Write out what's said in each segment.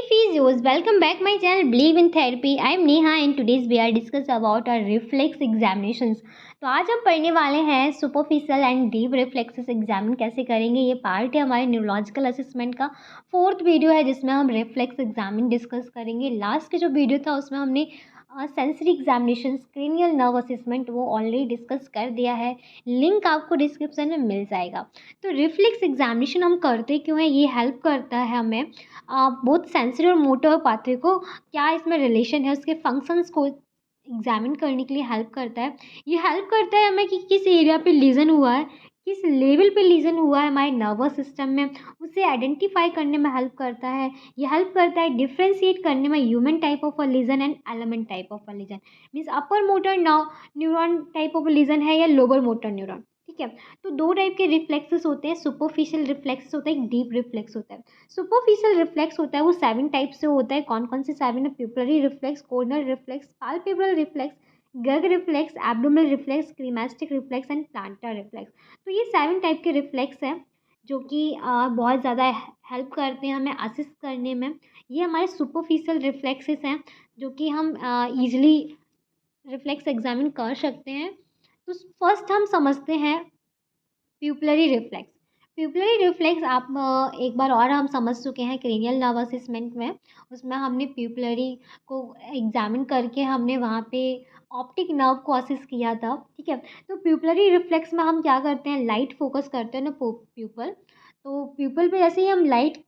physios, welcome back my channel Believe in Therapy. I am Neha and today's we are discuss about our reflex examinations. तो आज हम पढ़ने वाले हैं superficial and deep reflexes examine कैसे करेंगे। ये पार्ट है हमारे न्यूरोलॉजिकल असेसमेंट का। फोर्थ वीडियो है जिसमें हम रिफ्लेक्स एग्जामिन डिस्कस करेंगे। लास्ट के जो वीडियो था उसमें हमने sensory examination cranial nerve assessment वो ऑलरेडी डिस्कस कर दिया है। लिंक आपको डिस्क्रिप्शन में मिल जाएगा। तो रिफ्लेक्स एग्जामिनेशन हम करते क्यों हैं, ये हेल्प करता है हमें बोथ सेंसरी और मोटर पाथवे को क्या इसमें रिलेशन है उसके फंक्शंस को एग्जामिन करने के लिए हेल्प करता है। ये हेल्प करता है हमें कि किस एरिया पे लीजन हुआ है, किस लेवल पे लीजन हुआ है हमारे नर्वस सिस्टम में, उसे आइडेंटिफाई करने में हेल्प करता है। ये हेल्प करता है डिफ्रेंशिएट करने में human type of a lesion and element type of a lesion. Means upper motor neuron type of lesion है या लोअर मोटर न्यूरॉन। ठीक है, तो दो टाइप के रिफ्लेक्सेस होते हैं। सुपरफिशियल रिफ्लेक्स होता है, एक डीप रिफ्लेक्स होता है। सुपरफिशियल रिफ्लेक्स होता है वो 7 टाइप से होता है। कौन कौन से 7 है? Pupillary reflex, corneal reflex, palpebral reflex, gag reflex, abdominal reflex, cremasteric reflex and plantar reflex. तो ये 7 टाइप के रिफ्लेक्स हैं जो कि बहुत ज़्यादा हेल्प करते हैं हमें असिस्ट करने में। ये हमारे सुपरफिशियल रिफ्लेक्सेस हैं जो कि हम ईजिली रिफ्लेक्स एग्जामिन कर सकते हैं। तो फर्स्ट हम समझते हैं प्यूपलरी रिफ्लेक्स। प्यूपलरी रिफ्लेक्स आप एक बार और हम समझ चुके हैं क्रेनियल नर्व असेसमेंट में। उसमें हमने प्यूपलरी को एग्जामिन करके हमने वहाँ पे ऑप्टिक नर्व को असिस्ट किया था। ठीक है, तो प्यूपलरी रिफ्लेक्स में हम क्या करते हैं, लाइट फोकस करते हैं ना प्यूपल। तो प्यूपल पे जैसे ही हम लाइट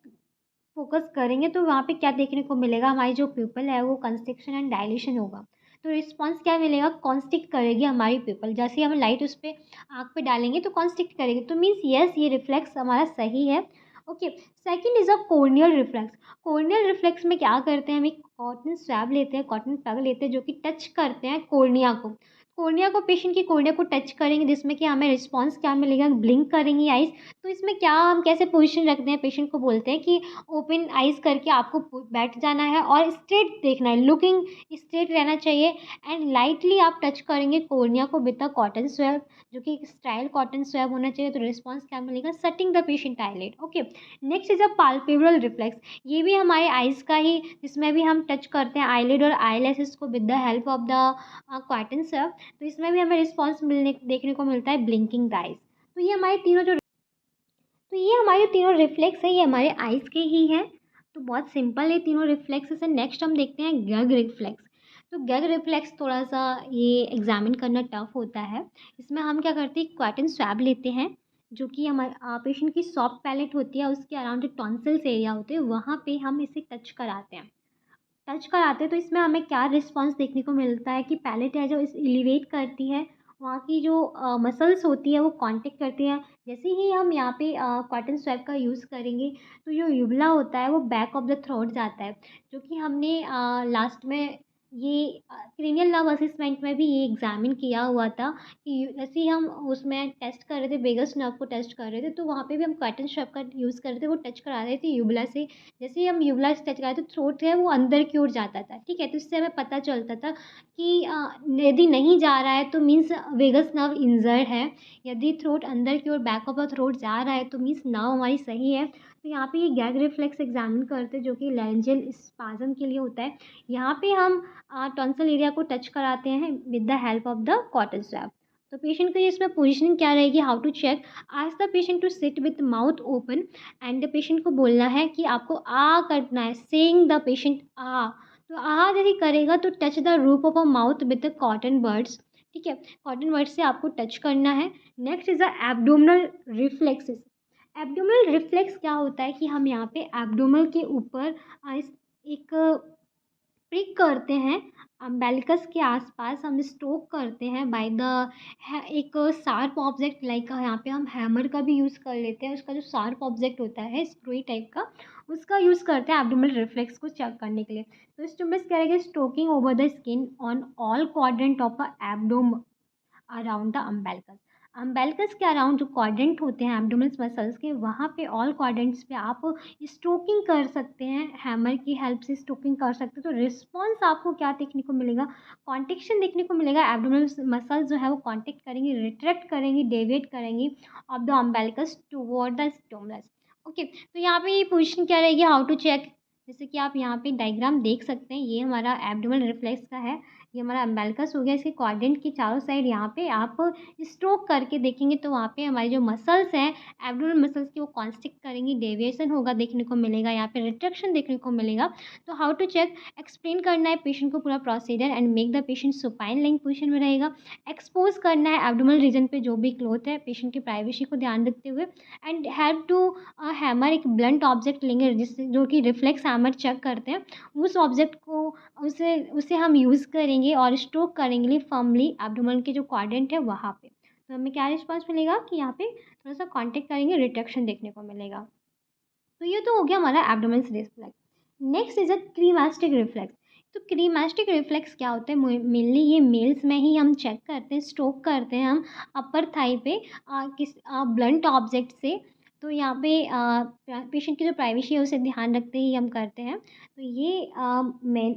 फोकस करेंगे तो वहाँ पे क्या देखने को मिलेगा, हमारी जो प्यूपल है वो कंस्ट्रिक्शन एंड डायलेशन होगा। तो रिस्पॉन्स क्या मिलेगा, कॉन्स्ट्रिक्ट करेगी हमारी प्यूपल। जैसे ही हम लाइट उस पर आँख पे डालेंगे तो कॉन्स्ट्रिक्ट करेगी। तो मीन्स यस, ये रिफ्लेक्स हमारा सही है। Okay, second is a corneal reflex. Corneal reflex में क्या करते हैं, हम एक कॉटन स्वैब लेते हैं, कॉटन प्लग लेते हैं जो कि टच करते हैं कॉर्निया को। कॉर्निया को, पेशेंट की कॉर्निया को टच करेंगे जिसमें कि हमें रिस्पॉन्स क्या मिलेगा, ब्लिंक करेंगी आइज। तो इसमें क्या हम कैसे पोजीशन रखते हैं, पेशेंट को बोलते हैं कि ओपन आइज करके आपको बैठ जाना है और स्ट्रेट देखना है, लुकिंग स्ट्रेट रहना चाहिए। एंड लाइटली आप टच करेंगे कॉर्निया को विद द कॉटन स्वैब जो कि स्टाइल कॉटन स्वैब होना चाहिए। तो रिस्पॉन्स क्या मिलेगा, shutting the patient eyelid. Okay, next is a palpebral reflex. ये भी हमारे आइज का ही, जिसमें भी हम टच करते हैं आईलिड और आईलैशेस को with the help of the cotton swab. तो इसमें भी हमें रिस्पॉन्स मिलने देखने को मिलता है, ब्लिंकिंग द आइज। तो ये हमारे तीनों जो तीनों रिफ्लेक्स है ये हमारे आइज के ही हैं। तो बहुत सिंपल है तीनों रिफ्लेक्सेस है। नेक्स्ट हम देखते हैं गग रिफ्लेक्स। तो गग रिफ्लेक्स थोड़ा सा ये एग्जामिन करना टफ होता है। इसमें हम क्या करते हैं, कॉटन स्वैब लेते हैं जो कि हमारे पेशेंट की सॉफ्ट पैलेट होती है, उसके अराउंड जो टॉन्सिल्स एरिया होते हैं वहाँ पे हम इसे टच कराते हैं। तो इसमें हमें क्या रिस्पॉन्स देखने को मिलता है कि पैलेट है जो इस एलिवेट करती है, वहाँ की जो मसल्स होती है वो कांटेक्ट करती हैं। जैसे ही हम यहाँ पे कॉटन स्वैब का यूज़ करेंगे तो जो युवला होता है वो बैक ऑफ द थ्रोट जाता है, जो कि हमने लास्ट में ये क्रेनियल नर्व असेसमेंट में भी ये एग्जामिन किया हुआ था कि जैसे ही हम उसमें टेस्ट कर रहे थे, वेगस नर्व को टेस्ट कर रहे थे, तो वहाँ पे भी हम कॉटन स्वैब का यूज़ कर रहे थे, वो टच करा रहे थे युवला से। जैसे ही हम यूवला से टच कराए तो थ्रोट है वो अंदर की ओर जाता था। ठीक है, तो इससे हमें पता चलता था कि यदि नहीं जा रहा है तो मीन्स वेगस नर्व इंजर्ड है। यदि थ्रोट अंदर की ओर बैक ऑफ द थ्रोट जा रहा है तो मीन्स नर्व हमारी सही है। तो यहाँ पे ये गैग रिफ्लेक्स एग्जामिन करते हैं जो कि लैरेंजियल स्पाज्म के लिए होता है। यहाँ पे हम टॉन्सिल एरिया को टच कराते हैं with the help of the cotton swab. तो पेशेंट की इसमें पोजिशनिंग क्या रहेगी, how to check, ask the patient to sit with mouth open and the patient को बोलना है कि आपको आ करना है, सेइंग द पेशेंट आ। तो आ यदि करेगा तो touch the roof of a mouth with the cotton birds. ठीक है, कॉटन बर्ड्स से आपको टच करना है। Next is the abdominal reflexes. Abdominal reflex क्या होता है कि हम यहाँ पे एब्डोमल के ऊपर एक प्रिक करते हैं, अम्बेलिकस के आसपास हम स्ट्रोक करते हैं बाय द एक शार्प ऑब्जेक्ट, लाइक यहाँ पे हम हैमर का भी यूज़ कर लेते हैं। उसका जो शार्प ऑब्जेक्ट होता है स्क्रूई टाइप का, उसका यूज़ करते हैं एब्डोमिनल रिफ्लेक्स को चेक करने के लिए। तो स्टिमुलस क्या रहेगा, stroking over the skin on all quadrant of a abdomen around the umbilicus. Umbilicus के अराउंड जो क्वाड्रेंट होते हैं एब्डोमिनल मसल्स के, वहाँ पे ऑल क्वाड्रेंट्स पे आप स्ट्रोकिंग कर सकते हैं, हैमर की हेल्प से स्ट्रोकिंग कर सकते हैं। तो रिस्पॉन्स आपको क्या देखने को मिलेगा, कॉन्ट्रेक्शन देखने को मिलेगा। एब्डोमिनल मसल्स जो है वो कॉन्टेक्ट करेंगी, रिट्रैक्ट करेंगी, डेविएट करेंगी off the umbilicus toward the stimulus. Okay, तो यहाँ पे ये पोजीशन क्या रहेगी, हाउ टू चेक, जैसे कि आप यहाँ पे डायग्राम देख सकते हैं, ये हमारा एब्डोमिनल रिफ्लेक्स का है, ये हमारा अम्बिलिकस हो गया। इसके क्वाड्रेंट की चारों साइड यहाँ पे आप स्ट्रोक करके देखेंगे तो वहाँ पे हमारी जो मसल्स हैं, एब्डोमिनल मसल्स की, वो कॉन्स्ट्रिक्ट करेंगी, डेविएशन होगा देखने को मिलेगा, यहाँ पे रिट्रैक्शन देखने को मिलेगा। तो हाउ टू चेक, एक्सप्लेन करना है पेशेंट को पूरा procedure and make the patient supine lying position में रहेगा। एक्सपोज करना है एब्डोमिनल रीजन पे जो भी क्लोथ है, पेशेंट की प्राइवेसी को ध्यान रखते हुए। एंड हेल्प टू हैमर, एक ब्लंट ऑब्जेक्ट लेंगे जिससे, जो कि रिफ्लेक्स हैमर चेक करते हैं, उस ऑब्जेक्ट को उसे उसे हम यूज़ करेंगे और स्ट्रोक करेंगे फर्मली एब्डोमेन के जो क्वाड्रेंट है वहाँ पे। तो हमें क्या रिस्पॉन्स मिलेगा कि यहाँ पे थोड़ा सा कॉन्टेक्ट करेंगे, रिट्रैक्शन देखने को मिलेगा। तो ये तो हो गया हमारा abdomen reflex. Next is a cremasteric reflex. तो क्रीमास्टिक रिफ्लेक्स क्या होता है, मेनली ये मेल्स में ही हम चेक करते हैं, स्ट्रोक करते हैं हम अपर थाई पे किस ब्लंट ऑब्जेक्ट से। तो यहाँ पे पेशेंट की जो प्राइवेसी है उसे ध्यान रखते ही हम करते हैं। तो ये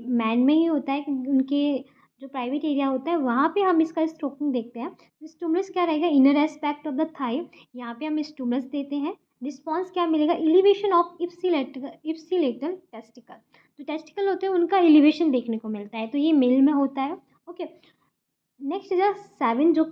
मैन में ही होता है कि उनके जो प्राइवेट एरिया होता है वहाँ पे हम इसका स्ट्रोकिंग देखते हैं। तो स्टिमुलस क्या रहेगा, inner aspect of the thigh, यहाँ पे हम स्टिमुलस देते हैं। रिस्पॉन्स क्या मिलेगा, एलिवेशन ऑफ इप्सिलेटरल टेस्टिकल। तो टेस्टिकल होते हैं उनका एलिवेशन देखने को मिलता है, तो ये मेल में होता है। ओके, नेक्स्ट इज 7 जो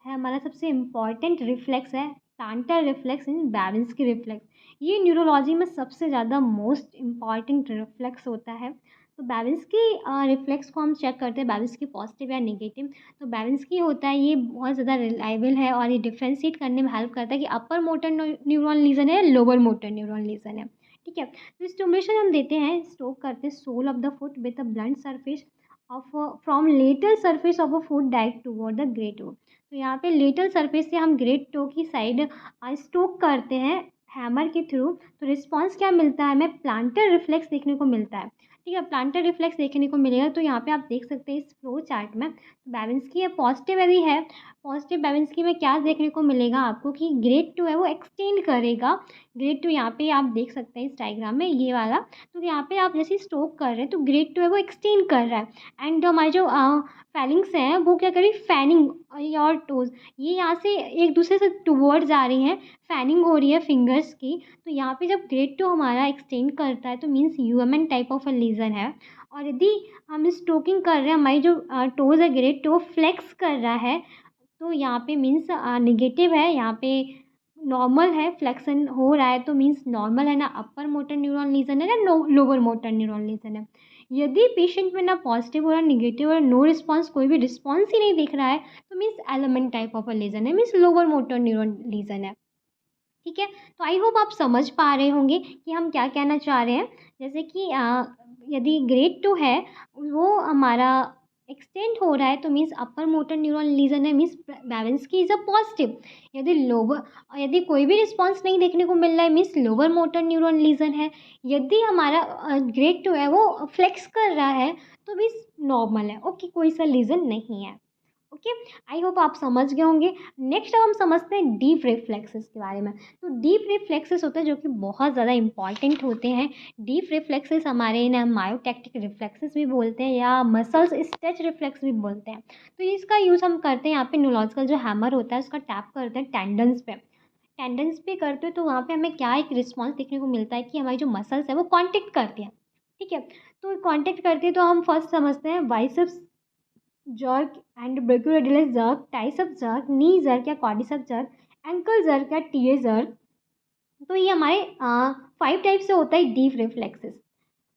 है हमारा सबसे इम्पॉर्टेंट रिफ्लेक्स है, प्लांटर रिफ्लेक्स इन बैवेंस्की रिफ्लेक्स। ये न्यूरोलॉजी में सबसे ज़्यादा मोस्ट इम्पॉर्टेंट रिफ्लेक्स होता है। तो बैवेंस्की रिफ्लेक्स को हम चेक करते हैं, बैवेंस्की पॉजिटिव या नेगेटिव। तो बैवेंस्की होता है, ये बहुत ज़्यादा रिलायबल है और ये डिफ्रेंशिएट करने में हेल्प करता है कि अपर मोटर न्यूरॉन लीजन है, लोअर मोटर न्यूरॉन लीजन है। ठीक है, तो स्टिमुलेशन हम देते हैं, स्ट्रोक करते हैं sole of the foot with a blunt surface of from lateral surface of a foot direct toward the great toe. तो यहाँ पे लेटरल सरफेस से हम ग्रेट टो की साइड स्ट्रोक करते हैं हैमर के थ्रू। तो रिस्पॉन्स क्या मिलता है, हमें प्लांटर रिफ्लेक्स देखने को मिलता है। ठीक है, प्लांटर रिफ्लेक्स देखने को मिलेगा। तो यहाँ पे आप देख सकते हैं इस फ्लो चार्ट में बैवेंस्की है, पॉजिटिव भी है। पॉजिटिव बैवेंस्की में क्या देखने को मिलेगा आपको कि ग्रेड 2 है वो एक्सटेंड करेगा। ग्रेड 2 यहाँ पे आप देख सकते हैं इस डायग्राम में, ये वाला। तो यहाँ पे आप जैसे स्ट्रोक कर रहे हैं तो ग्रेड 2 है वो एक्सटेंड कर रहा है। एंड हमारे जो फैलिंग्स हैं वो क्या करें, फैनिंग योर टोज, ये यहाँ से एक दूसरे से टुवर्ड्स आ रही हैं, फैनिंग हो रही है फिंगर्स की। तो यहाँ पे जब ग्रेड 2 हमारा एक्सटेंड करता है तो means UMN type of a lesion है। और यदि हम स्ट्रोकिंग कर रहे हैं, हमारी जो टोज है ग्रेड 2 फ्लेक्स कर रहा है, तो यहाँ पे मीन्स निगेटिव है, यहाँ पे नॉर्मल है, फ्लेक्सन हो रहा है तो मीन्स नॉर्मल है, ना अपर मोटर न्यूरॉन लीजन है ना लोअर मोटर न्यूरॉन लीजन है। यदि पेशेंट में ना पॉजिटिव हो रहा है, निगेटिव और नो रिस्पॉन्स, कोई भी रिस्पॉन्स ही नहीं दिख रहा है, तो means LMN type of a lesion है, means lower motor neuron lesion है। ठीक है, तो आई होप आप समझ पा रहे होंगे कि हम क्या कहना चाह रहे हैं। जैसे कि यदि ग्रेड 2 है वो हमारा एक्सटेंड हो रहा है तो means upper motor neuron lesion है, मीन्स बैवेंस्की इज अ पॉजिटिव। यदि लोअर, यदि कोई भी रिस्पॉन्स नहीं देखने को मिल रहा है, means lower motor neuron lesion है। यदि हमारा ग्रेड 2 है वो फ्लेक्स कर रहा है तो मीन्स नॉर्मल है। ओके, कोई सा लीजन नहीं है। ओके, आई होप आप समझ गए होंगे। नेक्स्ट अब हम समझते हैं डीप रिफ्लेक्सेस के बारे में। तो डीप रिफ्लेक्सेस होते हैं जो कि बहुत ज़्यादा इंपॉर्टेंट होते हैं। डीप रिफ्लेक्सेस हमारे इन्हें मायोटैक्टिक रिफ्लेक्सेस भी बोलते हैं या मसल्स स्ट्रेच रिफ्लेक्स भी बोलते हैं। तो इसका यूज़ हम करते हैं यहाँ पे न्यूरोलॉजिकल जो हैमर होता है उसका टैप करते हैं टेंडन्स पे। टेंडन्स पे करते हैं तो वहाँ पे हमें क्या एक रिस्पॉन्स देखने को मिलता है कि हमारी जो मसल्स है वो कॉन्टेक्ट करती हैं। ठीक है, तो कॉन्टेक्ट करती है तो हम फर्स्ट समझते हैं biceps jerk and brachioradialis jerk, tricep jerk, knee jerk या क्वाड्रिसेप जर्क, एंकल जर्क या टीए जर्क। तो ये हमारे 5 टाइप से होता है डीप रिफ्लेक्सेस।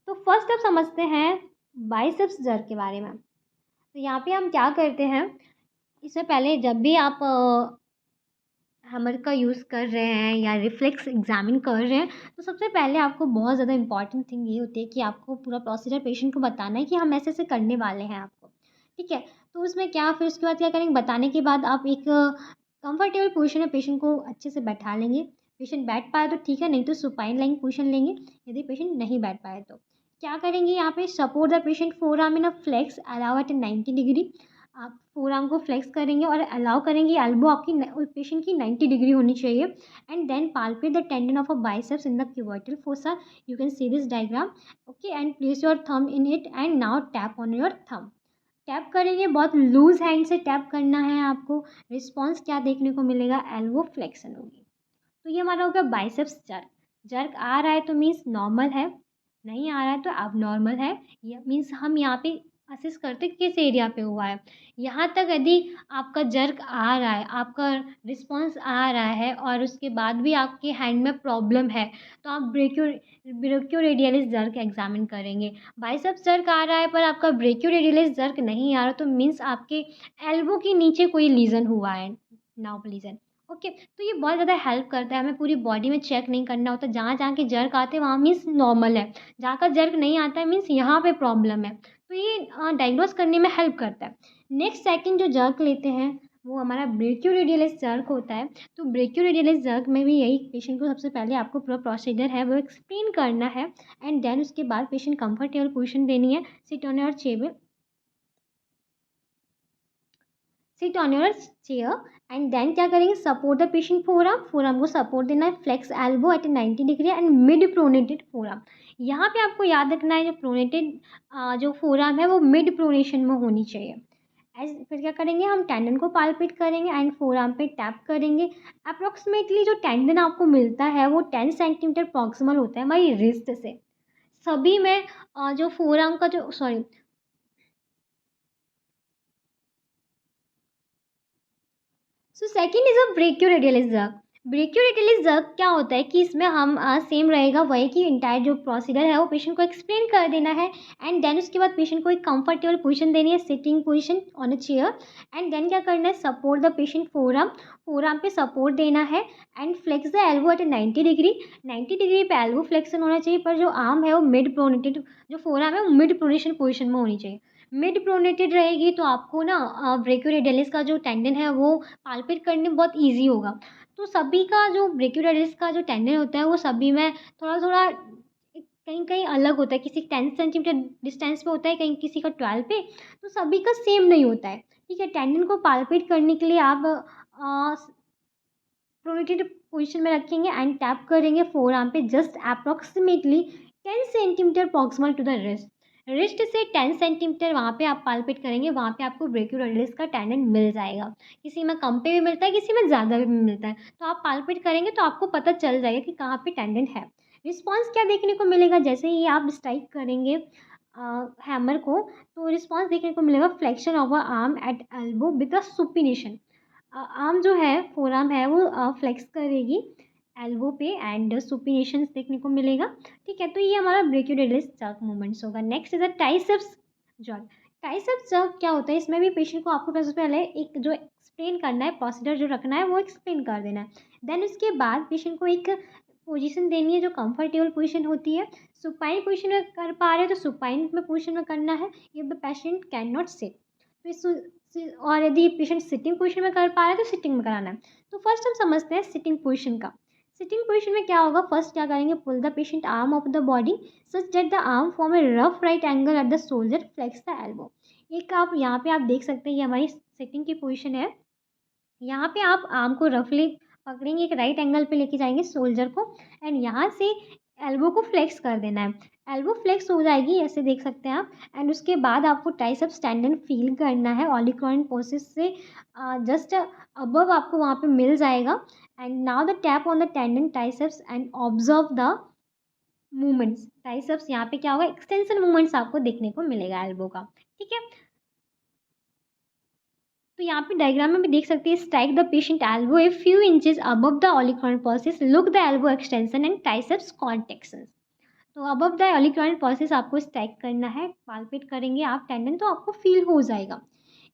तो फर्स्ट अब समझते हैं बाइसेप्स जर्क के बारे में। तो यहाँ पे हम क्या करते हैं, इससे पहले जब भी आप हैमर का यूज़ कर रहे हैं या रिफ्लेक्स एग्जामिन कर रहे हैं तो सबसे पहले आपको बहुत ज़्यादा इंपॉर्टेंट थिंग ये होती है कि आपको पूरा प्रोसीजर पेशेंट को बताना है कि हम ऐसे ऐसे करने वाले हैं आपको। ठीक है, तो उसमें क्या, फिर उसके बाद क्या करेंगे, बताने के बाद आप एक कंफर्टेबल पोजीशन में पेशेंट को अच्छे से बैठा लेंगे। पेशेंट बैठ पाए तो ठीक है, नहीं तो सुपाइन लाइंग पोजीशन लेंगे। यदि पेशेंट नहीं बैठ पाए तो क्या करेंगे, यहाँ पे support the patient forearm in a flex allow at 90 degree. आप फोर आर्म को फ्लेक्स करेंगे और अलाउ करेंगे एल्बो आपकी पेशेंट की 90 डिग्री होनी चाहिए। And then palpate the tendon of a biceps in the cubital fossa. You can see this diagram. Okay, and place your thumb in it and now tap on your thumb. Tap करेंगे, बहुत loose hand से tap करना है आपको। Response क्या देखने को मिलेगा, एल्बो फ्लेक्शन होगी। तो ये हमारा हो गया बाइसेप्स जर्क। जर्क आ रहा है तो मीन्स नॉर्मल है, नहीं आ रहा है तो अब नॉर्मल है। ये मीन्स हम यहाँ पे असेस करते किस एरिया पे हुआ है। यहाँ तक यदि आपका जर्क आ रहा है, आपका रिस्पॉन्स आ रहा है और उसके बाद भी आपके हैंड में प्रॉब्लम है, तो आप ब्रेकियोरेडियलिस जर्क एग्जामिन करेंगे। बाइसेप्स जर्क आ रहा है पर आपका ब्रेकियोरेडियलिस जर्क नहीं आ रहा, तो मीन्स आपके एल्बो के नीचे कोई लीजन हुआ है, नार्व लीजन। ओके, तो ये बहुत ज़्यादा हेल्प करता है, हमें पूरी बॉडी में चेक नहीं करना होता। जहाँ जहाँ के जर्क आते हैं वहाँ मीन्स नॉर्मल है, जहाँ का जर्क नहीं आता है मीन्स यहाँ पे प्रॉब्लम है। तो ये डायग्नोस करने में हेल्प करता है। नेक्स्ट सेकंड जो जर्क लेते हैं वो हमारा ब्रेकियोरेडियलिस जर्क होता है। तो ब्रेकियोरेडियलिस जर्क में भी यही, पेशेंट को सबसे पहले आपको पूरा प्रोसीजर है वो एक्सप्लेन करना है, एंड देन उसके बाद पेशेंट कंफर्टेबल पोजीशन देनी है, sit on your chair and then क्या करेंगे, support the patient forearm, forearm को सपोर्ट देना है, flex elbow at 90 degree and mid pronated forearm. यहाँ पे आपको याद रखना है जो प्रोनेटेड जो फोरआर्म है वो मिड प्रोनेशन में होनी चाहिए। फिर क्या करेंगे, हम टेंडन को पालपेट करेंगे एंड फोरआर्म पे टैप करेंगे। अप्रोक्सीमेटली जो टेंडन आपको मिलता है वो 10 सेंटीमीटर प्रॉक्सिमल होता है हमारी रिस्ट से। सभी में जो फोरआर्म का जो sorry so second is a ब्रेकियोरेडियलिस jerk. ब्रेकियोरेडियलिस jerk क्या होता है कि इसमें हम सेम रहेगा वही कि इंटायर जो प्रोसीजर है वो पेशेंट को एक्सप्लेन कर देना है, एंड देन उसके बाद पेशेंट को एक कंफर्टेबल पोजीशन देनी है, sitting position on a chair, and then क्या करना है, support the patient forearm, forearm पे सपोर्ट देना है and flex the elbow at 90 degree. 90 degree पे एल्बो फ्लेक्शन होना चाहिए, पर जो आर्म है वो मिड प्रोनेटेड, जो फोरआर्म है वो मिड प्रोनेशन पोजीशन में होनी चाहिए। मिड प्रोनेटेड रहेगी तो आपको ना ब्रेकियोरेडियलिस का जो टेंडन है वो पाल्पेट करने में बहुत ईजी होगा। तो सभी का जो ब्रेकियोरेडियलिस का जो टेंडन होता है वो सभी में थोड़ा थोड़ा कहीं कहीं अलग होता है, किसी 10 सेंटीमीटर डिस्टेंस पे होता है, कहीं किसी का 12 पे, तो सभी का सेम नहीं होता है। ठीक है, टेंडन को पाल्पेट करने के लिए आप प्रोनेटेड पोजीशन में रखेंगे एंड टैप करेंगे फोर आर्म पे just approximately 10 centimetre proximal to the wrist. Wrist से 10 सेंटीमीटर वहाँ पे आप पाल्पेट करेंगे, वहाँ पे आपको ब्रेकियोरेडियलिस का टेंडन मिल जाएगा। किसी में कम पे भी मिलता है, किसी में ज़्यादा भी मिलता है, तो आप पाल्पेट करेंगे तो आपको पता चल जाएगा कि कहाँ पे टेंडन है। रिस्पॉन्स क्या देखने को मिलेगा, जैसे ही आप स्ट्राइक करेंगे हैमर को, तो रिस्पॉन्स देखने को मिलेगा, flexion of a arm at elbow with a supination. Arm जो है फोरआर्म है वो फ्लेक्स करेगी एल्बो पे एंड सुपिनेशंस देखने को मिलेगा। ठीक है, तो ये हमारा ब्रेकियोरेडियलिस जर्क मूवमेंट्स होगा। Next is a triceps jerk. Triceps jerk क्या होता है, इसमें भी पेशेंट को आपको सबसे पहले एक जो एक्सप्लेन करना है, प्रोसीजर जो रखना है वो एक्सप्लेन कर देना है। देन उसके बाद पेशेंट को एक पोजीशन देनी है जो कंफर्टेबल पोजीशन होती है। सुपाइन पोजीशन में कर पा रहे हैं तो सुपाइन में पोजीशन में करना है, ये the patient can not sit. तो और यदि पेशेंट सिटिंग पोजीशन में कर पा रहा है तो सिटिंग में कराना है। तो फर्स्ट हम समझते हैं सिटिंग पोजीशन का। सिटिंग पोजीशन में क्या होगा, फर्स्ट क्या करेंगे, pull the patient arm of the body such that the arm form a rough right angle at the shoulder, flex the elbow. एक आप यहाँ पे आप देख सकते हैं ये हमारी सिटिंग की पोजीशन है। यहाँ पे आप आर्म को रफली पकड़ेंगे, एक राइट एंगल पे लेके जाएंगे शोल्डर को, एंड यहाँ से एल्बो को फ्लेक्स कर देना है। एल्बो फ्लेक्स हो जाएगी, ऐसे देख सकते हैं आप, एंड उसके बाद आपको ट्राइसेप्स टेंडन फील करना है ऑलिकॉइन प्रोसेस से जस्ट अबव आपको वहाँ पे मिल जाएगा। And now the tap on the tendon triceps and observe the movements. Triceps यहाँ पे क्या होगा, एक्सटेंशन मूवमेंट्स आपको देखने को मिलेगा एल्बो का। ठीक है, तो यहाँ पे डायग्राम में भी देख सकते हैं, strike the patient elbow a few inches above the olecranon process, look the elbow extension and triceps contractions. तो अबव द ओलिकॉन प्रोसेस आपको स्ट्राइक करना है, पाल्पेट करेंगे आप टेंडन तो आपको फील हो जाएगा।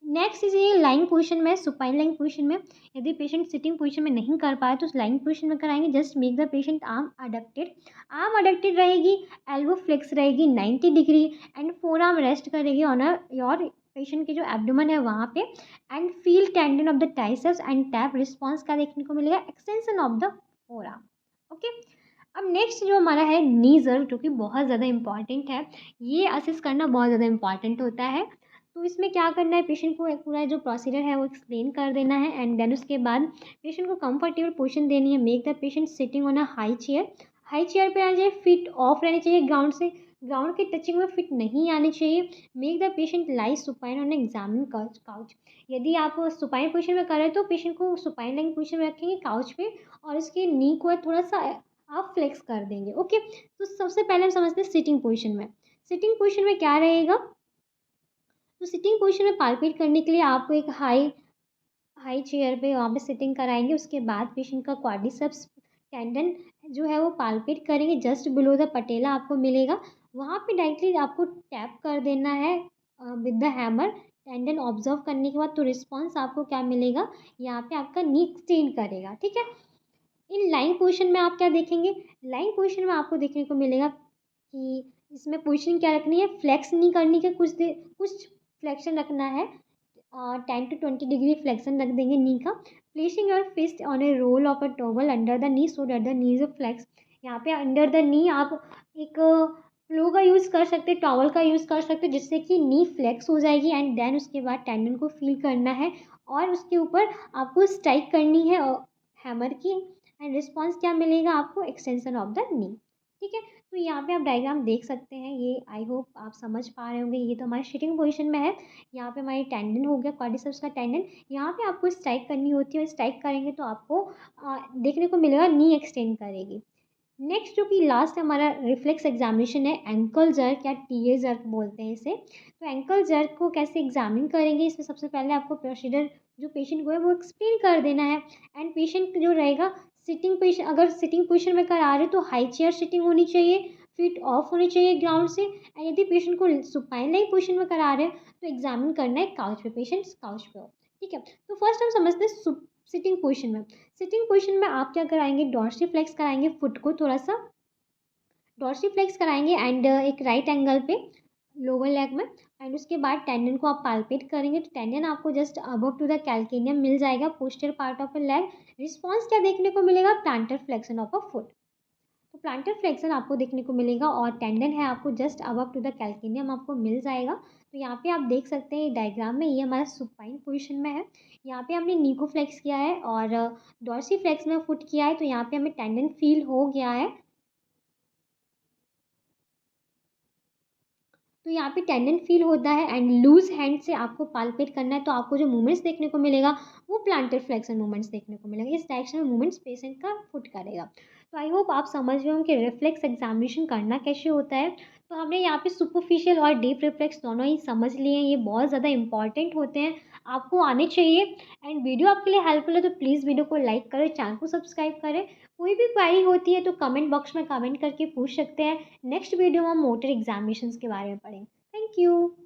नेक्स्ट इज ये लाइंग पोजीशन में, सुपाइन लाइंग पोजीशन में। यदि पेशेंट सिटिंग पोजीशन में नहीं कर पाए तो लाइंग पोजीशन में कराएंगे, just make the patient arm adducted. Arm adducted रहेगी, एल्बो फ्लेक्स रहेगी 90 degree and forearm rest करेगी ऑन योर पेशेंट के जो एब्डोमेन है वहाँ पे, and feel tendon of the triceps and tap. Response का देखने को मिलेगा, extension of the forearm. Okay, अब नेक्स्ट जो हमारा है नी जर्क, जो कि बहुत ज़्यादा इंपॉर्टेंट है, ये असेस करना बहुत ज़्यादा इंपॉर्टेंट होता है। तो इसमें क्या करना है, पेशेंट को एक पूरा जो प्रोसीजर है वो एक्सप्लेन कर देना है, एंड देन उसके बाद पेशेंट को कंफर्टेबल पोजीशन देनी है, make the patient sitting on a high chair. High chair पे आना चाहिए, फिट ऑफ रहनी चाहिए ग्राउंड से, ग्राउंड के टचिंग में फिट नहीं आनी चाहिए। Make the patient lie supine on examine couch. यदि आप सुपाइन पोजीशन में कर रहे हैं तो पेशेंट को सुपाइन लाइंग पोजीशन में रखेंगे काउच पे, और उसके नी को थोड़ा सा आप फ्लेक्स कर देंगे। ओके, तो सबसे पहले हम समझते हैं सिटिंग पोजीशन में। सिटिंग पोजीशन में क्या रहेगा? तो सिटिंग पोजीशन में पाल्पेट करने के लिए आपको एक हाई हाई चेयर पे वहाँ पे सिटिंग कराएंगे। उसके बाद पेशेंट का क्वाड्रिसेप्स टेंडन जो है वो पाल्पेट करेंगे। जस्ट बिलो द पटेला आपको मिलेगा, वहाँ पे डायरेक्टली आपको टैप कर देना है with the hammer. Tendon observe करने के बाद तो रिस्पॉन्स आपको क्या मिलेगा, यहाँ पे आपका नी एक्सटेंड करेगा। ठीक है, इन लाइन पोजीशन में आप क्या देखेंगे? लाइन पोजीशन में आपको देखने को मिलेगा कि इसमें पोजीशन क्या रखनी है, फ्लेक्स नहीं करनी है, कुछ फ्लेक्शन रखना है। 10 to 20 डिग्री फ्लेक्शन रख देंगे नी का। Placing your fist on a roll of a towel under the knee so that the knee is flex. यहाँ पे अंडर द नी आप एक फ्लो का यूज़ कर सकते, टॉवल का यूज़ कर सकते, जिससे कि नी फ्लेक्स हो जाएगी। एंड देन उसके बाद टेंडन को फील करना है और उसके ऊपर आपको स्ट्राइक करनी है हैमर की। एंड रिस्पॉन्स क्या मिलेगा आपको, एक्सटेंशन ऑफ द नी। ठीक है, तो यहाँ पे आप डायग्राम देख सकते हैं, ये आई होप आप समझ पा रहे होंगे। ये तो हमारे सिटिंग पोजीशन में है। यहाँ पे हमारी टेंडन हो गया, क्वाड्रिसेप्स का टेंडन। यहाँ पे आपको स्ट्राइक करनी होती है और स्ट्राइक करेंगे तो आपको देखने को मिलेगा नी एक्सटेंड करेगी। नेक्स्ट जो कि लास्ट हमारा रिफ्लेक्स एग्जामिनेशन है, एंकल जर्क या टीए जर्क बोलते हैं इसे। तो एंकल जर्क को कैसे एग्जामिन करेंगे, इसमें सबसे पहले आपको प्रोसीजर जो पेशेंट को है वो एक्सप्लेन कर देना है। एंड पेशेंट जो रहेगा सिटिंग पोजिशन, अगर सिटिंग पोजिशन में करा रहे तो हाई चेयर सिटिंग होनी चाहिए, फीट ऑफ होनी चाहिए ग्राउंड से। एंड यदि पेशेंट को सुपाइन लाइक पोजिशन में करा रहे हैं तो एग्जामिन करना है काउच पे, पेशेंट काउच पे हो। ठीक है, तो फर्स्ट हम समझते हैं सिटिंग पोजिशन में। सिटिंग पोजीशन में आप क्या कराएंगे, डॉर्सीफ्लेक्स कराएंगे फुट को, थोड़ा सा डॉर्सीफ्लेक्स कराएंगे एंड एक राइट एंगल पे लोअर लेग में। एंड उसके बाद टेंडन को आप पाल्पेट करेंगे तो टेंडन आपको just above to the calcaneum मिल जाएगा, posterior part of a leg. Response क्या देखने को मिलेगा, plantar flexion of a foot. तो प्लांटर फ्लेक्शन आपको देखने को मिलेगा और टेंडन है आपको just above to the calcaneum आपको मिल जाएगा। तो यहाँ पे आप देख सकते हैं डायग्राम में, ये हमारा सुपाइन पोजीशन में है। यहाँ पे हमने नी को फ्लेक्स किया है और डॉर्सी फ्लेक्स में फुट किया है, तो यहाँ पे हमें टेंडन फील हो गया है। तो यहाँ पे टेंडन फील होता है एंड लूज हैंड से आपको पाल्पेट करना है, तो आपको जो मूवमेंट्स देखने को मिलेगा वो प्लांटर फ्लेक्शन मूवमेंट्स देखने को मिलेगा। इस डायरेक्शन में मूवमेंट्स पेशेंट का फुट करेगा। तो आई होप आप समझ रहे हो कि रिफ्लेक्स एग्जामिनेशन करना कैसे होता है। तो हमने यहाँ पे सुपरफिशियल और डीप रिफ्लेक्स दोनों ही समझ लिए हैं, ये बहुत ज़्यादा इंपॉर्टेंट होते हैं, आपको आने चाहिए। एंड वीडियो आपके लिए हेल्पफुल है तो प्लीज़ वीडियो को लाइक करें, चैनल को सब्सक्राइब करें। कोई भी क्वारी होती है तो कमेंट बॉक्स में कमेंट करके पूछ सकते हैं। नेक्स्ट वीडियो में हम मोटर एग्जामिनेशंस के बारे में पढ़ेंगे। Thank you.